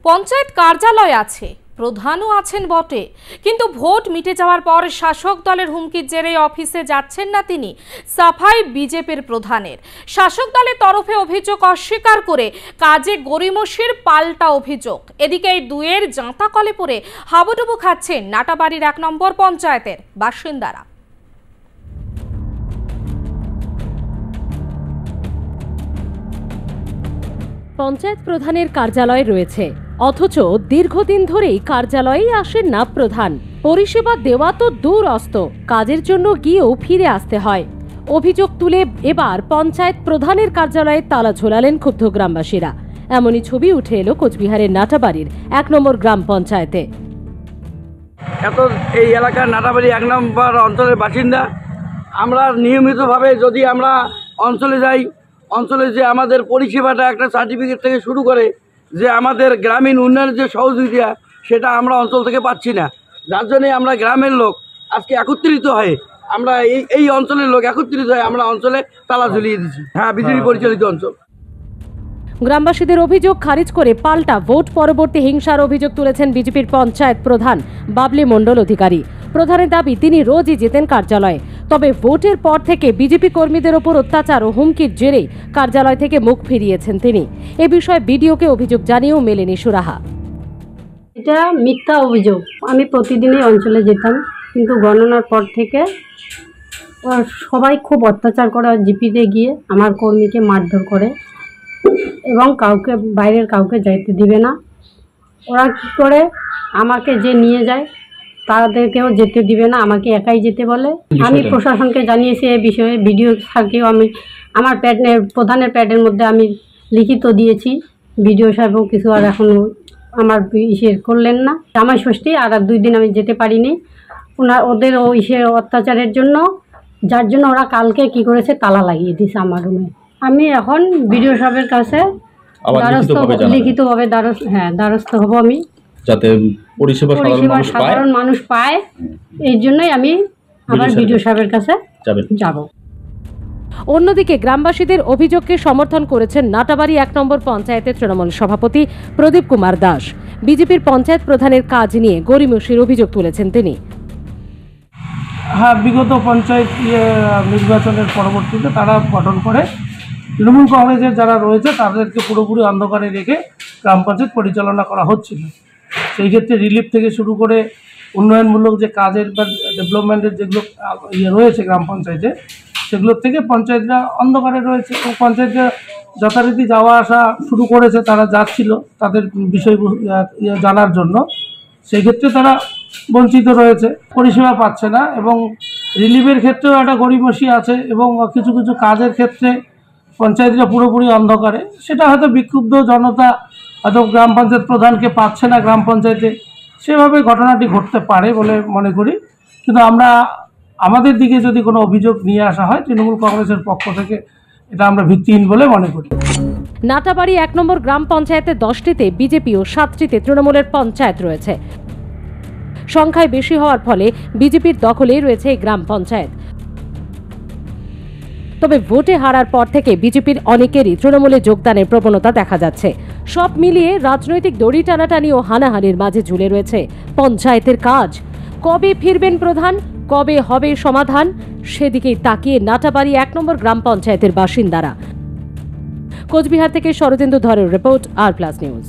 পঞ্চায়েত কার্যালয় আছে, প্রধানও আছেন বটে, কিন্তু ভোট মিটে যাওয়ার পর শাসক দলের হুমকির জেরে অফিসে যাচ্ছেন না তিনি। সাফাই বিজেপির প্রধানের। শাসক দলের তরফে অভিযোগ অস্বীকার করে কাজে গড়িমসির পাল্টা অভিযোগ। এদিকে এই দুয়ের জাঁতা কলে পড়ে হাবুডুবু খাচ্ছেন নাটাবাড়ির 1 নম্বর পঞ্চায়েতের বাসিন্দারা। পঞ্চায়েত প্রধানের কার্যালয় রয়েছে, অথচ দীর্ঘদিন ধরেই কার্যালয়ে আসেন না প্রধান। পরিষেবা দেওয়া তো দূরস্থ, কাজের জন্য গিয়েও ফিরে আসতে হয়। অভিযোগ তুলে এবার পঞ্চায়েত প্রধানের কার্যালয়ে তালা ঝোলালেন ক্ষুব্ধ গ্রামবাসীরা। এমনই ছবি উঠে এলো কোচবিহারের নাটাবাড়ির 1 নম্বর গ্রাম পঞ্চায়েতে। এই এলাকার নাটাবাড়ি 1 নম্বর অঞ্চলের বাসিন্দা আমরা। নিয়মিতভাবে যদি আমরা অঞ্চলে যাই, অঞ্চলে যে আমাদের পরিষেবাটা একটা সার্টিফিকেট থেকে শুরু করে যে আমাদের গ্রামীণ উন্নয়নের যে সহযোগিতা, সেটা আমরা অঞ্চল থেকে পাচ্ছি না। যার জন্যে আমরা গ্রামের লোক আজকে একত্রিত হয়ে আমরা এই অঞ্চলের লোক একত্রিত হয়ে আমরা অঞ্চলে তালা ঝুলিয়ে দিচ্ছি। হ্যাঁ, বিজেপি পরিচালিত অঞ্চল। গ্রামবাসীদের অভিযোগ খারিজ করে পাল্টা ভোট পরবর্তী হিংসার অভিযোগ তুলেছেন বিজেপির পঞ্চায়েত প্রধান বাবলি মণ্ডল অধিকারী। প্রধানের দাবি, তিনি রোজই যেতেন কার্যালয়ে, তবে ভোটের পর থেকে বিজেপি কর্মীদের ওপর অত্যাচার ও হুমকির জেরে কার্যালয় থেকে মুখ ফিরিয়েছেন তিনি। এ বিষয়ে বিডিওকে অভিযোগ জানিয়েও মেলেনি সুরাহা। এটা মিথ্যা অভিযোগ। আমি প্রতিদিনই অঞ্চলে যেতাম, কিন্তু গণনার পর থেকে সবাই খুব অত্যাচার করে। জিপিতে গিয়ে আমার কর্মীকে মারধর করে এবং কাউকে বাইরের কাউকে যাইতে দিবে না। ওরা কী করে, আমাকে যে নিয়ে যায় তাদেরকেও যেতে দিবে না, আমাকে একাই যেতে বলে। আমি প্রশাসনকে জানিয়েছি এ বিষয়ে। বিডিও স্যারকেও আমি আমার প্রধানের প্যাডের মধ্যে আমি লিখিত দিয়েছি। বিডিও সাহেবও কিছু আর এখনও আমার ইসে করলেন না। জামাই ষষ্ঠী আর 2 দিন আমি যেতে পারিনি ওদের ইসের অত্যাচারের জন্য, যার জন্য ওরা কালকে কি করেছে, তালা লাগিয়ে দিয়েছে আমার রুমে। আমি এখন বিডিও সাহেবের কাছে লিখিতভাবে দ্বারস্থ হব আমি, যাতে পরিষেবা সাধারণ মানুষ পায়। এই জন্যই আমি আবার বিডিও সাহেবের কাছে যাব। অন্যদিকে গ্রামবাসীদের অভিযোগকে সমর্থন করেছেন নাটাবাড়ি 1 নম্বর পঞ্চায়েতের তৃণমূল সভাপতি প্রদীপ কুমার দাস। বিজেপির পঞ্চায়েত প্রধানের কাজ নিয়ে গড়িমসির অভিযোগ তুলেছেন তিনি। হ্যাঁ, বিগত পঞ্চায়েত নির্বাচনের পরবর্তীতে তারা গঠন করে তৃণমূল কংগ্রেসের যারা রয়েছে তাদেরকে পুরোপুরি অন্ধকারে রেখে গ্রাম পঞ্চায়েত পরিচালনা করা হচ্ছিল। সেই ক্ষেত্রে রিলিফ থেকে শুরু করে উন্নয়নমূলক যে কাজের বা ডেভেলপমেন্টের যেগুলো রয়েছে গ্রাম পঞ্চায়েতে, সেগুলোর থেকে পঞ্চায়েতরা অন্ধকারে রয়েছে। এবং পঞ্চায়েতরা যথারীতি যাওয়া আসা শুরু করেছে, তারা যাচ্ছিল তাদের বিষয় জানার জন্য। সেই ক্ষেত্রে তারা বঞ্চিত রয়েছে, পরিষেবা পাচ্ছে না। এবং রিলিফের ক্ষেত্রেও একটা গড়িমসি আছে, এবং কিছু কিছু কাজের ক্ষেত্রে পঞ্চায়েতরা পুরোপুরি অন্ধকারে। সেটা হয়তো বিক্ষুব্ধ জনতা হয়তো গ্রাম পঞ্চায়েত প্রধানকে পাচ্ছে না গ্রাম পঞ্চায়েতে, সেভাবে ঘটনাটি ঘটতে পারে বলে মনে করি। কিন্তু আমাদের দিকে যদি কোনো অভিযোগ নিয়ে আসা হয় তৃণমূল কংগ্রেসের পক্ষ থেকে, এটা আমরা ভিত্তিহীন বলে মনে করি। নাটাবাড়ি 1 নম্বর গ্রাম পঞ্চায়েতে 10টিতে বিজেপি ও 7টিতে তৃণমূলের পঞ্চায়েত রয়েছে। সংখ্যায় বেশি হওয়ার ফলে বিজেপির দখলেই রয়েছে এই গ্রাম পঞ্চায়েত। তবে ভোটে হারার পর থেকে বিজেপির অনেকেরই তৃণমূলে যোগদানের প্রবণতা দেখা যাচ্ছে। সব মিলিয়ে রাজনৈতিক দড়ি টানাটানি ও হানাহানির মাঝে ঝুলে রয়েছে পঞ্চায়েতের কাজ। কবে ফিরবেন প্রধান, কবে হবে সমাধান, সেদিকেই তাকিয়ে নাটাবাড়ি 1 নম্বর গ্রাম পঞ্চায়েতের বাসিন্দারা। কোচবিহার থেকে শরদিন্দু ধরের রিপোর্ট, আর প্লাস নিউজ।